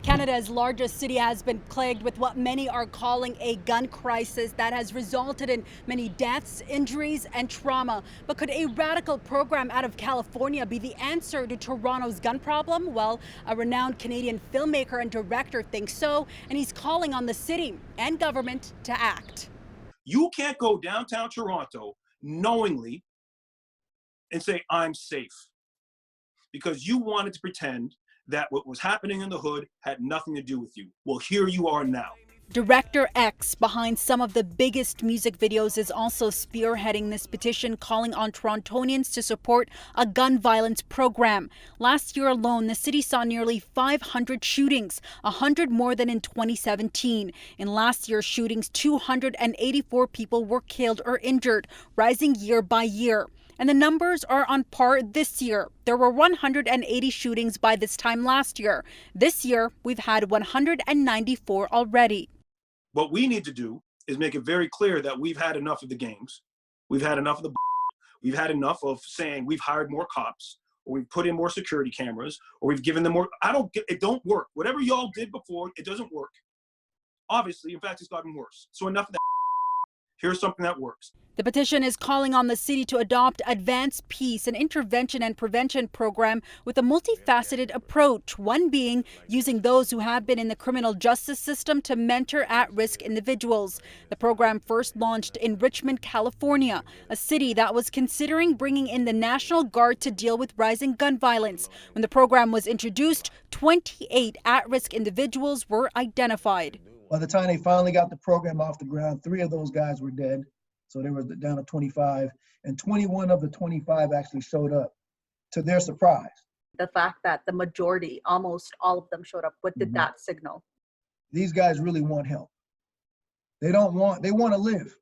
Canada's largest city has been plagued with what many are calling a gun crisis that has resulted in many deaths, injuries, and trauma. But could a radical program out of California be the answer to Toronto's gun problem? Well, a renowned Canadian filmmaker and director thinks so, and he's calling on the city and government to act. You can't go downtown Toronto knowingly and say, I'm safe, because you wanted to pretend that what was happening in the hood had nothing to do with you. Well, here you are now. Director X, behind some of the biggest music videos, is also spearheading this petition calling on Torontonians to support a gun violence program. Last year alone, the city saw nearly 500 shootings, 100 more than in 2017. In last year's shootings, 284 people were killed or injured, rising year by year. And the numbers are on par this year. There were 180 shootings by this time last year. This year, we've had 194 already. What we need to do is make it very clear that we've had enough of the games. We've had enough of the we've had enough of saying we've hired more cops, or we've put in more security cameras, or we've given them more. It don't work. Whatever y'all did before, it doesn't work. Obviously, in fact, it's gotten worse. So enough of that. Here's something that works. The petition is calling on the city to adopt Advanced Peace, an intervention and prevention program with a multifaceted approach, one being using those who have been in the criminal justice system to mentor at-risk individuals. The program first launched in Richmond, California, a city that was considering bringing in the National Guard to deal with rising gun violence. When the program was introduced, 28 at-risk individuals were identified. By the time they finally got the program off the ground, 3 of those guys were dead. So they were down to 25, and 21 of the 25 actually showed up, to their surprise. The fact that the majority, almost all of them showed up, what did that signal? These guys really want help. They want to live.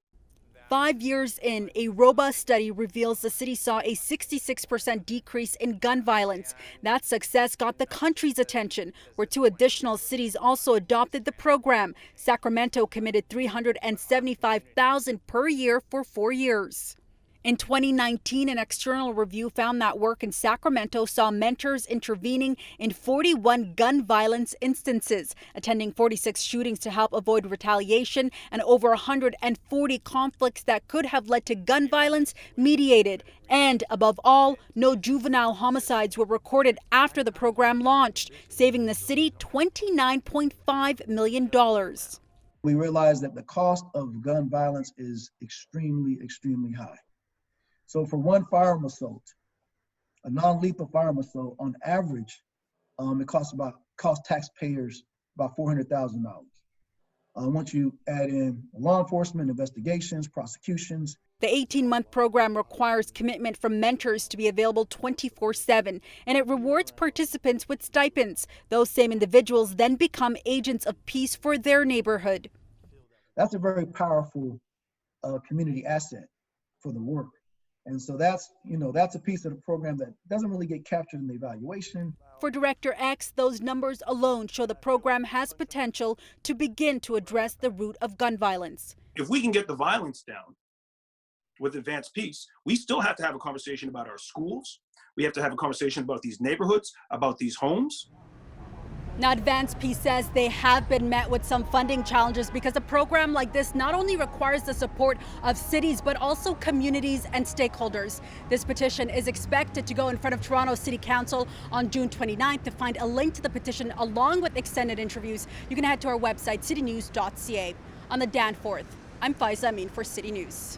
5 years in, a robust study reveals the city saw a 66% decrease in gun violence. That success got the country's attention, where 2 additional cities also adopted the program. Sacramento committed $375,000 per year for 4 years. In 2019, an external review found that work in Sacramento saw mentors intervening in 41 gun violence instances, attending 46 shootings to help avoid retaliation, and over 140 conflicts that could have led to gun violence mediated. And above all, no juvenile homicides were recorded after the program launched, saving the city $29.5 million. We realized that the cost of gun violence is extremely, extremely high. So for one firearm assault, a non-lethal firearm assault, on average, it costs taxpayers about $400,000. Once you add in law enforcement, investigations, prosecutions. The 18-month program requires commitment from mentors to be available 24/7, and it rewards participants with stipends. Those same individuals then become agents of peace for their neighborhood. That's a very powerful community asset for the work. And so that's a piece of the program that doesn't really get captured in the evaluation. For Director X, those numbers alone show the program has potential to begin to address the root of gun violence. If we can get the violence down with Advanced Peace, we still have to have a conversation about our schools. We have to have a conversation about these neighborhoods, about these homes. Now, Advanced Peace says they have been met with some funding challenges because a program like this not only requires the support of cities, but also communities and stakeholders. This petition is expected to go in front of Toronto City Council on June 29th. To find a link to the petition along with extended interviews, you can head to our website, citynews.ca. On the Danforth, I'm Faiza Amin for City News.